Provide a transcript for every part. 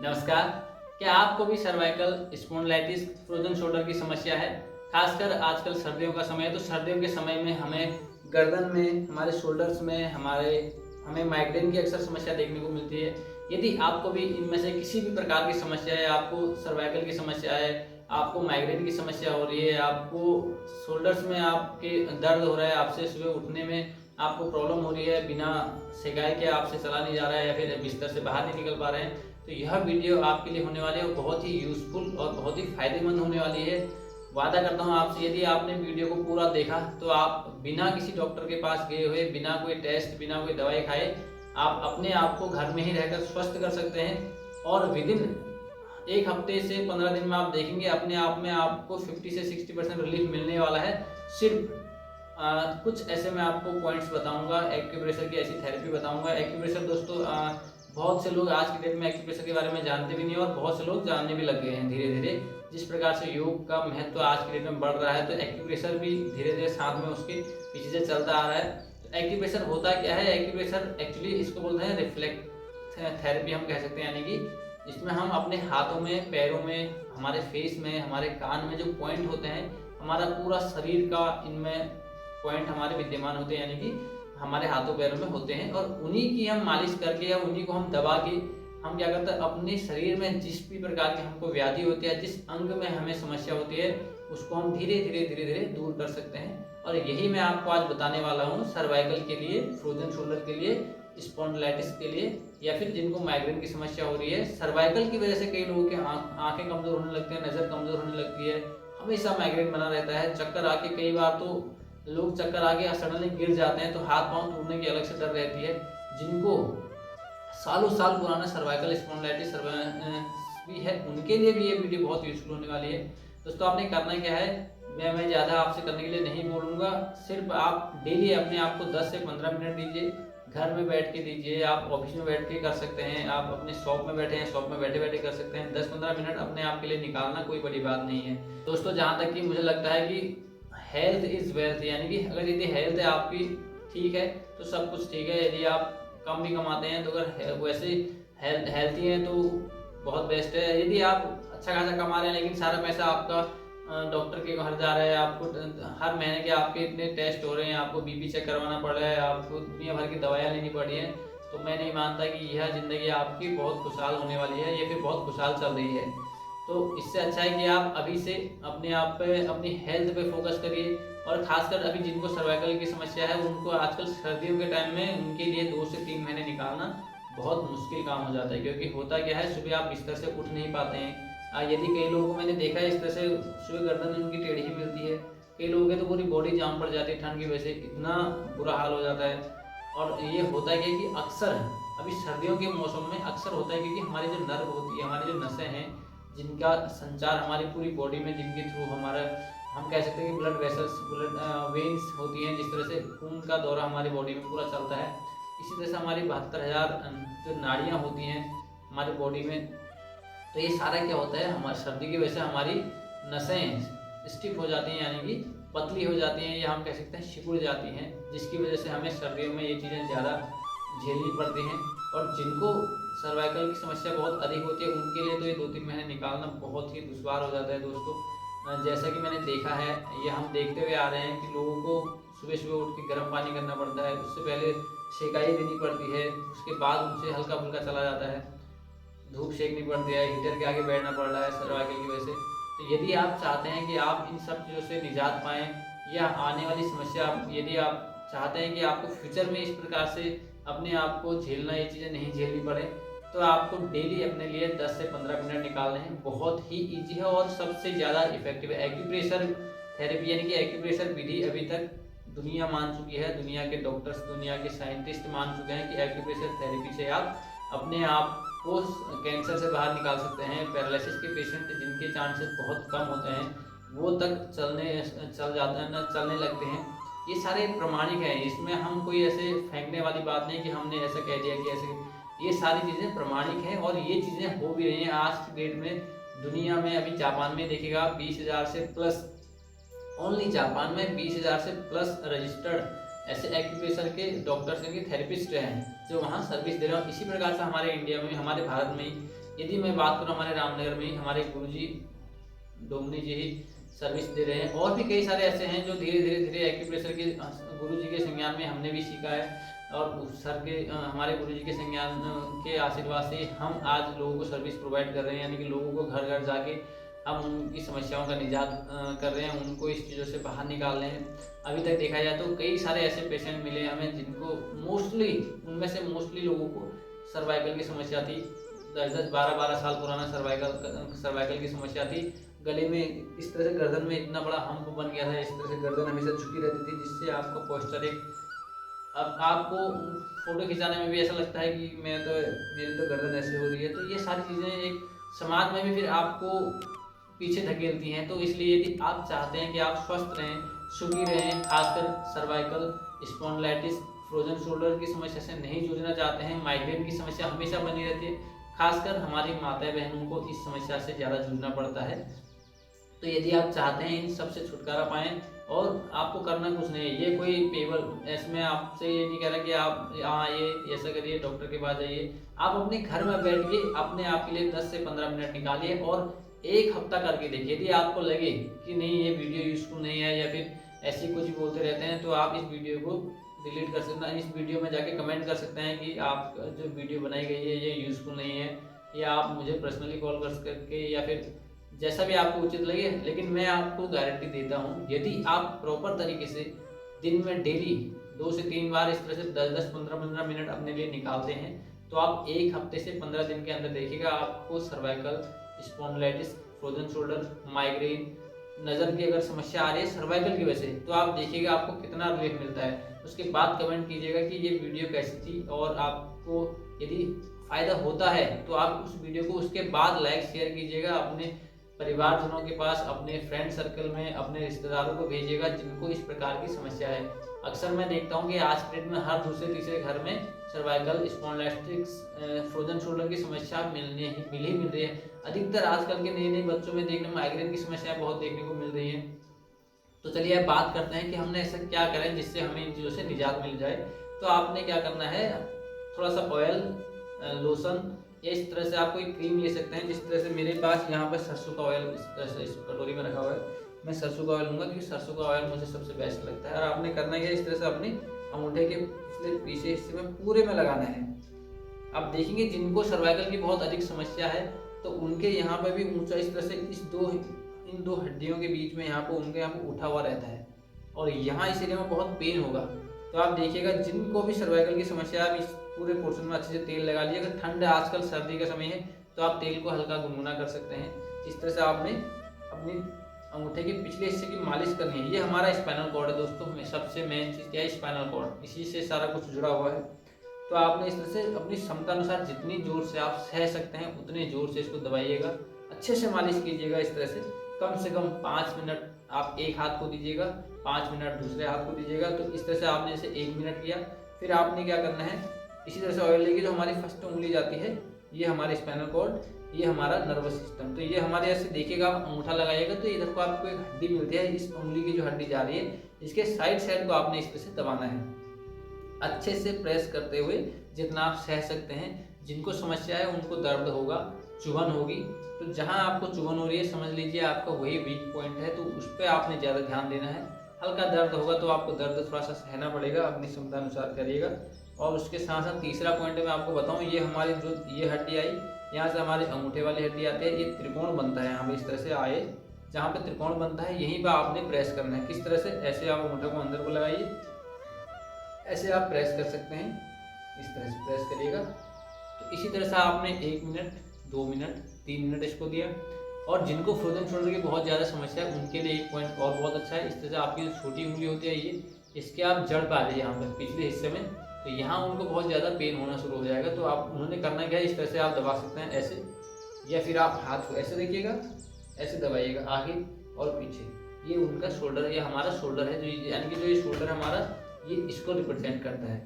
नमस्कार। क्या आपको भी सर्वाइकल स्पॉन्डिलाइटिस फ्रोजन शोल्डर की समस्या है? खासकर आजकल सर्दियों का समय है, तो सर्दियों के समय में हमें गर्दन में, हमारे शोल्डर्स में हमें माइग्रेन की अक्सर समस्या देखने को मिलती है। यदि आपको भी इनमें से किसी भी प्रकार की समस्या है, आपको सर्वाइकल की समस्या है, आपको माइग्रेन की समस्या हो रही है, आपको शोल्डर्स में आपके दर्द हो रहा है, आपसे सुबह उठने में आपको प्रॉब्लम हो रही है, बिना सेकाई के आपसे चला नहीं जा रहा है या फिर बिस्तर से बाहर नहीं निकल पा रहे हैं, तो यह वीडियो आपके लिए होने वाली है और बहुत ही यूज़फुल और बहुत ही फ़ायदेमंद होने वाली है। वादा करता हूँ आपसे, यदि आपने वीडियो को पूरा देखा तो आप बिना किसी डॉक्टर के पास गए हुए, बिना कोई टेस्ट, बिना कोई दवाई खाए, आप अपने आप को घर में ही रहकर स्वस्थ कर सकते हैं। और विदिन 1 हफ्ते से 15 दिन में आप देखेंगे अपने आप में आपको 50 से 60% रिलीफ मिलने वाला है। सिर्फ कुछ ऐसे मैं आपको पॉइंट्स बताऊंगा, एक्यूप्रेशर की ऐसी थेरेपी बताऊंगा। एक्यूप्रेशर दोस्तों, बहुत से लोग आज की डेट में एक्यूप्रेशर के बारे में जानते भी नहीं और बहुत से लोग जानने भी लग गए हैं धीरे धीरे। जिस प्रकार से योग का महत्व आज की डेट में बढ़ रहा है, तो एक्यूप्रेशर भी धीरे धीरे साथ में उसके पीछे से चलता आ रहा है। तो एक्यूप्रेशर होता क्या है? एक्यूप्रेशर एक्चुअली इसको बोलते हैं रिफ्लेक्ट थेरेपी, हम कह सकते हैं। यानी कि इसमें हम अपने हाथों में, पैरों में, हमारे फेस में, हमारे कान में जो पॉइंट होते हैं, हमारा पूरा शरीर का इनमें पॉइंट हमारे विद्यमान होते हैं, यानी कि हमारे हाथों पैरों में होते हैं। और उन्हीं की हम मालिश करके या उन्हीं को हम दबा के हम क्या करते हैं, अपने शरीर में जिस भी प्रकार की हमको व्याधि होती है, जिस अंग में हमें समस्या होती है, उसको हम धीरे धीरे धीरे धीरे दूर कर सकते हैं। और यही मैं आपको आज बताने वाला हूँ, सर्वाइकल के लिए, फ्रोजन शोल्डर के लिए, स्पॉन्डिलाइटिस के लिए, या फिर जिनको माइग्रेन की समस्या हो रही है। सर्वाइकल की वजह से कई लोगों के आंखें कमजोर होने लगते हैं, नज़र कमजोर होने लगती है, हमेशा माइग्रेन बना रहता है, चक्कर आके, कई बार तो लोग चक्कर आके सडनली गिर जाते हैं, तो हाथ पांव टूटने की अलग से डर रहती है। जिनको सालों साल पुराना सर्वाइकल स्पॉन्डिलाइटिस भी है, उनके लिए भी ये वीडियो बहुत यूजफुल होने वाली है। दोस्तों, आपने करना क्या है, मैं ज़्यादा आपसे करने के लिए नहीं बोलूँगा। सिर्फ आप डेली अपने आप को 10 से 15 मिनट दीजिए। घर में बैठ के दीजिए, आप ऑफिस में बैठ के कर सकते हैं, आप अपने शॉप में बैठे हैं, शॉप में बैठे बैठे कर सकते हैं। 10-15 मिनट अपने आप के लिए निकालना कोई बड़ी बात नहीं है। दोस्तों, जहाँ तक कि मुझे लगता है कि हेल्थ इज़ वेल्थ, यानी कि अगर यदि हेल्थ है आपकी ठीक है, तो सब कुछ ठीक है। यदि आप कम भी कमाते हैं, तो अगर वैसे हेल्थी हैं तो बहुत बेस्ट है। यदि आप अच्छा खासा कमा रहे हैं लेकिन सारा पैसा आपका डॉक्टर के घर जा रहा है, आपको हर महीने के आपके इतने टेस्ट हो रहे हैं, आपको बीपी चेक करवाना पड़ रहा है, आपको दुनिया भर की दवाइयाँ लेनी पड़ रही हैं, तो मैं नहीं मानता कि यह ज़िंदगी आपकी बहुत खुशहाल होने वाली है या फिर बहुत खुशहाल चल रही है। तो इससे अच्छा है कि आप अभी से अपने आप पे, अपनी हेल्थ पे फोकस करिए। और खासकर अभी जिनको सर्वाइकल की समस्या है, उनको आजकल सर्दियों के टाइम में उनके लिए 2 से 3 महीने निकालना बहुत मुश्किल काम हो जाता है। क्योंकि होता क्या है, सुबह आप बिस्तर से उठ नहीं पाते हैं। यदि कई लोगों को मैंने देखा है इस तरह से, सुबह गर्दन उनकी टेढ़ी मिलती है, कई लोगों के तो पूरी बॉडी जाम पड़ जाती है ठंड की वजह से, इतना बुरा हाल हो जाता है। और ये होता है कि अक्सर अभी सर्दियों के मौसम में अक्सर होता है, क्योंकि हमारी जो नर्व होती है, हमारी जो नसें हैं, जिनका संचार हमारी पूरी बॉडी में, जिनके थ्रू हमारा, हम कह सकते हैं कि ब्लड वेसल्स, ब्लड वेन्स होती हैं, जिस तरह से खून का दौरा हमारी बॉडी में पूरा चलता है, इसी तरह से हमारी 72,000 जो नाड़ियाँ होती हैं हमारी बॉडी में। तो ये सारा क्या होता है, हमारी सर्दी की वजह से हमारी नसें स्टिफ हो जाती हैं, यानी कि पतली हो जाती हैं, या हम कह सकते हैं सिकुड़ जाती हैं, जिसकी वजह से हमें सर्दियों में ये चीज़ें ज़्यादा झेलनी पड़ती हैं। और जिनको सर्वाइकल की समस्या बहुत अधिक होती है, उनके लिए तो ये 2-3 महीने निकालना बहुत ही दुश्वार हो जाता है। दोस्तों, जैसा कि मैंने देखा है, ये हम देखते हुए आ रहे हैं कि लोगों को सुबह सुबह उठ के गर्म पानी करना पड़ता है, उससे पहले सेकाई देनी पड़ती है, उसके बाद उनसे हल्का फुल्का चला जाता है, धूप सेकनी पड़ती है, हीटर के आगे बैठना पड़ रहा है सर्वाइकल की वजह से। तो यदि आप चाहते हैं कि आप इन सब चीज़ों से निजात पाएँ, या आने वाली समस्या, यदि आप चाहते हैं कि आपको फ्यूचर में इस प्रकार से अपने आप को झेलना, ये चीज़ें नहीं झेलनी पड़े, तो आपको डेली अपने लिए 10 से 15 मिनट निकालने हैं। बहुत ही ईजी है और सबसे ज़्यादा इफेक्टिव है। एक्यूप्रेशर थेरेपी, यानी कि एक्यूप्रेशर विधि अभी तक दुनिया मान चुकी है, दुनिया के डॉक्टर्स, दुनिया के साइंटिस्ट मान चुके हैं कि एक्यूप्रेशर थेरेपी से आप अपने आप को कैंसर से बाहर निकाल सकते हैं। पैरालिसिस के पेशेंट जिनके चांसेस बहुत कम होते हैं, वो तक चलने लगते हैं। ये सारे प्रमाणिक हैं, इसमें हम कोई ऐसे फेंकने वाली बात नहीं कि हमने ऐसा कह दिया कि ऐसे, ये सारी चीज़ें प्रमाणिक हैं और ये चीज़ें हो भी रही हैं आज की डेट में। दुनिया में अभी जापान में देखिएगा 20,000 से प्लस, ओनली जापान में 20,000 से प्लस रजिस्टर्ड ऐसे एक्यूप्रेशर के डॉक्टर्स, यानी थेरेपिस्ट हैं, जो वहाँ सर्विस दे रहे हैं। इसी प्रकार से हमारे इंडिया में, हमारे भारत में यदि मैं बात करूँ हमारे रामनगर में हमारे गुरुजी डोमनी जी ही सर्विस दे रहे हैं, और भी कई सारे ऐसे हैं जो धीरे धीरे धीरे एक्यूप्रेशर के गुरुजी के संज्ञान में हमने भी सीखा है, और सर के हमारे गुरुजी के संज्ञान के आशीर्वाद से हम आज लोगों को सर्विस प्रोवाइड कर रहे हैं, यानी कि लोगों को घर घर जाके हम उनकी समस्याओं का निजात कर रहे हैं, उनको इस चीज़ों से बाहर निकाल रहे हैं। अभी तक देखा जाए तो कई सारे ऐसे पेशेंट मिले हमें जिनको उनमें से मोस्टली लोगों को सर्वाइकल की समस्या थी, 10-10, 12-12 साल पुराना सर्वाइकल की समस्या थी। गले में इस तरह से गर्दन में इतना बड़ा हम्प बन गया था, इस तरह से गर्दन हमेशा झुकी रहती थी, जिससे आपका पोस्चर अब आपको फोटो खिंचाने में भी ऐसा लगता है कि मेरी तो गर्दन ऐसे हो रही है। तो ये सारी चीज़ें एक समाज में भी फिर आपको पीछे धकेलती हैं। तो इसलिए यदि आप चाहते हैं कि आप स्वस्थ रहें, सुखी रहें, खासकर सर्वाइकल स्पॉन्डिलाइटिस फ्रोजन शोल्डर की समस्या से नहीं जूझना चाहते हैं, माइग्रेन की समस्या हमेशा बनी रहती है, खासकर हमारी माता बहनों को इस समस्या से ज़्यादा जूझना पड़ता है। तो यदि आप चाहते हैं इन सब से छुटकारा पाएँ, और आपको करना कुछ नहीं है, ये कोई पेपर इसमें आपसे ये नहीं कह रहा कि आप हाँ ये ऐसा करिए, डॉक्टर के पास जाइए। आप अपने घर में बैठ के अपने आप के लिए 10 से 15 मिनट निकालिए और एक हफ्ता करके देखिए। यदि आपको लगे कि नहीं ये वीडियो यूजफुल नहीं है या फिर ऐसी कुछ बोलते रहते हैं, तो आप इस वीडियो को डिलीट कर सकते हैं। इस वीडियो में जाके कमेंट कर सकते हैं कि आप जो वीडियो बनाई गई है ये यूजफुल नहीं है, या आप मुझे पर्सनली कॉल करके या फिर जैसा भी आपको उचित लगे। लेकिन मैं आपको गारंटी देता हूँ, यदि आप प्रॉपर तरीके से दिन में डेली 2 से 3 बार इस तरह से 10-10, 15-15 मिनट अपने लिए निकालते हैं, तो आप एक हफ्ते से 15 दिन के अंदर देखिएगा आपको cervical spondylitis frozen shoulder, migraine, नज़र की अगर समस्या आ रही है सर्वाइकल की वजह से, तो आप देखिएगा आपको कितना रिलीफ मिलता है। उसके बाद कमेंट कीजिएगा कि ये वीडियो कैसी थी, और आपको यदि फ़ायदा होता है तो आप उस वीडियो को उसके बाद लाइक शेयर कीजिएगा, अपने परिवारजनों के पास, अपने फ्रेंड सर्कल में, अपने रिश्तेदारों को भेजिएगा जिनको इस प्रकार की समस्या है। अक्सर मैं देखता हूँ कि आज के डेट में हर दूसरे तीसरे घर में सर्वाइकल स्पॉन्डिलाइटिस फ्रोजन शोल्डर की समस्या मिल रही है। अधिकतर आजकल के नए बच्चों में देखने माइग्रेन की समस्या बहुत देखने को मिल रही है। तो चलिए अब बात करते हैं कि हमने ऐसा क्या करें जिससे हमें इन चीज़ों से निजात मिल जाए। तो आपने क्या करना है, थोड़ा सा ऑयल, लोशन या इस तरह से आप कोई क्रीम ले सकते हैं। जिस तरह से मेरे पास यहाँ पर सरसों का ऑयल इस तरह से इस कटोरी में रखा हुआ है, मैं सरसों का ऑयल लूँगा क्योंकि सरसों का ऑयल मुझे सबसे बेस्ट लगता है। और आपने करना है इस तरह से अपने अंगूठे के पिछले पीछे हिस्से में पूरे में लगाना है। आप देखेंगे जिनको सर्वाइकल की बहुत अधिक समस्या है तो उनके यहाँ पर भी ऊंचा इस तरह से इन दो हड्डियों के बीच में यहाँ पर उनके यहाँ पर उठा हुआ रहता है, और यहाँ इस एरिया में बहुत पेन होगा। तो आप देखिएगा जिनको भी सर्वाइकल की समस्या है, आप इस पूरे पोर्शन में अच्छे से तेल लगा लीजिए। अगर ठंड है, आजकल सर्दी का समय है, तो आप तेल को हल्का गुनगुना कर सकते हैं। इस तरह से आपने अपनी अंगूठे के पिछले हिस्से की मालिश करनी है। ये हमारा स्पाइनल कॉर्ड है दोस्तों, सबसे मेन चीज़ क्या है, स्पाइनल कॉर्ड, इसी से सारा कुछ जुड़ा हुआ है। तो आपने इस तरह से अपनी क्षमता अनुसार जितनी जोर से आप सह सकते हैं उतने जोर से इसको दबाइएगा, अच्छे से मालिश कीजिएगा। इस तरह से कम 5 मिनट आप एक हाथ को दीजिएगा, 5 मिनट दूसरे हाथ को दीजिएगा। तो इस तरह से आपने इसे 1 मिनट किया। फिर आपने क्या करना है, इसी तरह से ऑयल लेके जो हमारी फर्स्ट उंगली जाती है, ये हमारे स्पाइनल कॉर्ड, ये हमारा नर्वस सिस्टम। तो ये हमारे ऐसे देखिएगा, आप अंगूठा लगाइएगा तो इधर को आपको एक हड्डी मिलती है, इस उंगली की जो हड्डी जा रही है इसके साइड को आपने इस तरह से दबाना है, अच्छे से प्रेस करते हुए जितना आप सह सकते हैं। जिनको समस्या है उनको दर्द होगा, चुभन होगी, तो जहाँ आपको चुभन हो रही है समझ लीजिए आपका वही वीक पॉइंट है, तो उस पर आपने ज़्यादा ध्यान देना है। हल्का दर्द होगा तो आपको दर्द थोड़ा सा सहना पड़ेगा, अपनी क्षमता अनुसार करिएगा। और उसके साथ साथ तीसरा पॉइंट मैं आपको बताऊं, ये हमारी जो ये हड्डी आई, यहाँ से हमारे अंगूठे वाली हड्डी आती है, ये त्रिकोण बनता है यहाँ पे। इस तरह से आए, जहाँ पे त्रिकोण बनता है यहीं पर आपने प्रेस करना है। किस तरह से, ऐसे आप अंगूठे को अंदर को लगाइए, ऐसे आप प्रेस कर सकते हैं, इस तरह से प्रेस करिएगा। तो इसी तरह से आपने 1 मिनट, 2 मिनट, 3 मिनट इसको दिया। और जिनको फ्रोजन शोल्डर की बहुत ज़्यादा समस्या है उनके लिए एक पॉइंट और बहुत अच्छा है। इस तरह से आपकी जो छोटी उंगली होती है ये, इसके आप जड़ पा लीजिए यहाँ पर पिछले हिस्से में, तो यहाँ उनको बहुत ज़्यादा पेन होना शुरू हो जाएगा। तो आप उन्होंने करना क्या है, इस तरह से आप दबा सकते हैं ऐसे, या फिर आप हाथ को ऐसे देखिएगा, ऐसे दबाइएगा आगे और पीछे। ये उनका शोल्डर है, ये हमारा शोल्डर है, जो यानी कि जो ये शोल्डर है हमारा, ये इसको रिप्रेजेंट करता है।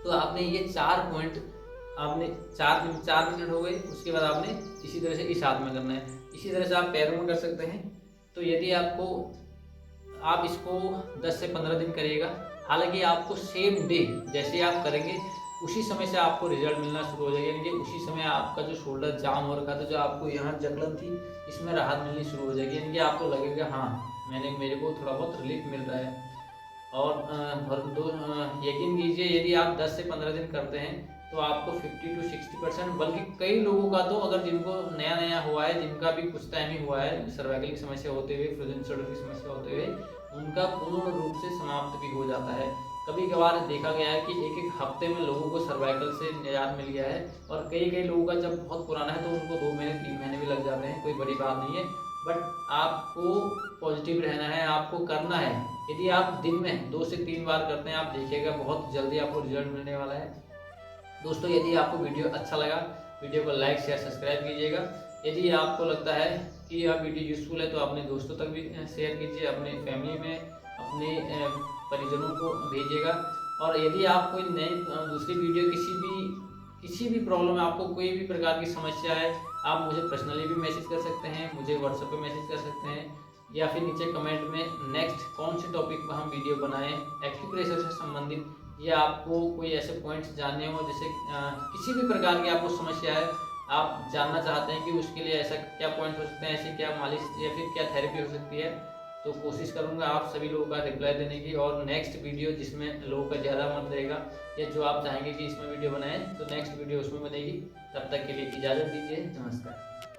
तो आपने ये 4 पॉइंट, आपने 4 मिनट हो गए। उसके बाद आपने इसी तरह से इस हाथ में करना है, इसी तरह से आप पैरों में कर सकते हैं। तो यदि आप इसको 10 से 15 दिन करिएगा, हालांकि आपको सेम डे जैसे आप करेंगे उसी समय से आपको रिजल्ट मिलना शुरू हो जाएगा, यानी कि उसी समय आपका जो शोल्डर जाम हो रखा था, जो आपको यहाँ जकड़न थी, इसमें राहत मिलनी शुरू हो जाएगी, यानी कि आपको लगेगा हाँ मेरे को थोड़ा बहुत रिलीफ मिल रहा है। और यकीन कीजिए, यदि आप 10 से 15 दिन करते हैं तो आपको 50 to 60%, बल्कि कई लोगों का तो, अगर जिनको नया नया हुआ है, जिनका भी कुछ टाइम ही हुआ है सर्वाइकल की समस्या होते हुए, फ्रोजन शोल्डर की समस्या होते हुए, उनका पूर्ण रूप से समाप्त भी हो जाता है। कभी कभार देखा गया है कि एक एक हफ्ते में लोगों को सर्वाइकल से निजात मिल गया है, और कई कई लोगों का जब बहुत पुराना है तो उनको 2 महीने 3 महीने भी लग जाते हैं, कोई बड़ी बात नहीं है। बट आपको पॉजिटिव रहना है, आपको करना है। यदि आप दिन में 2 से 3 बार करते हैं, आप देखिएगा बहुत जल्दी आपको रिजल्ट मिलने वाला है। दोस्तों, यदि आपको वीडियो अच्छा लगा, वीडियो को लाइक शेयर सब्सक्राइब कीजिएगा। यदि आपको लगता है कि यह वीडियो यूज़फुल है तो अपने दोस्तों तक भी शेयर कीजिए, अपने फैमिली में अपने परिजनों को भेजिएगा। और यदि आप कोई नई दूसरी वीडियो किसी भी प्रॉब्लम है, आपको कोई भी प्रकार की समस्या है, आप मुझे पर्सनली भी मैसेज कर सकते हैं, मुझे व्हाट्सएप पे मैसेज कर सकते हैं, या फिर नीचे कमेंट में नेक्स्ट कौन से टॉपिक पर हम वीडियो बनाएं एक्यूप्रेशर से संबंधित, या आपको कोई ऐसे पॉइंट्स जानने हो, जैसे किसी भी प्रकार की आपको समस्या है, आप जानना चाहते हैं कि उसके लिए ऐसा क्या पॉइंट्स हो सकते हैं, ऐसी क्या मालिश या फिर क्या थेरेपी हो सकती है, तो कोशिश करूंगा आप सभी लोगों का रिप्लाई देने की। और नेक्स्ट वीडियो जिसमें लोगों का ज़्यादा मत रहेगा, या जो आप चाहेंगे कि इसमें वीडियो बनाएं, तो नेक्स्ट वीडियो उसमें बनेगी। तब तक के लिए इजाज़त दीजिए, नमस्कार।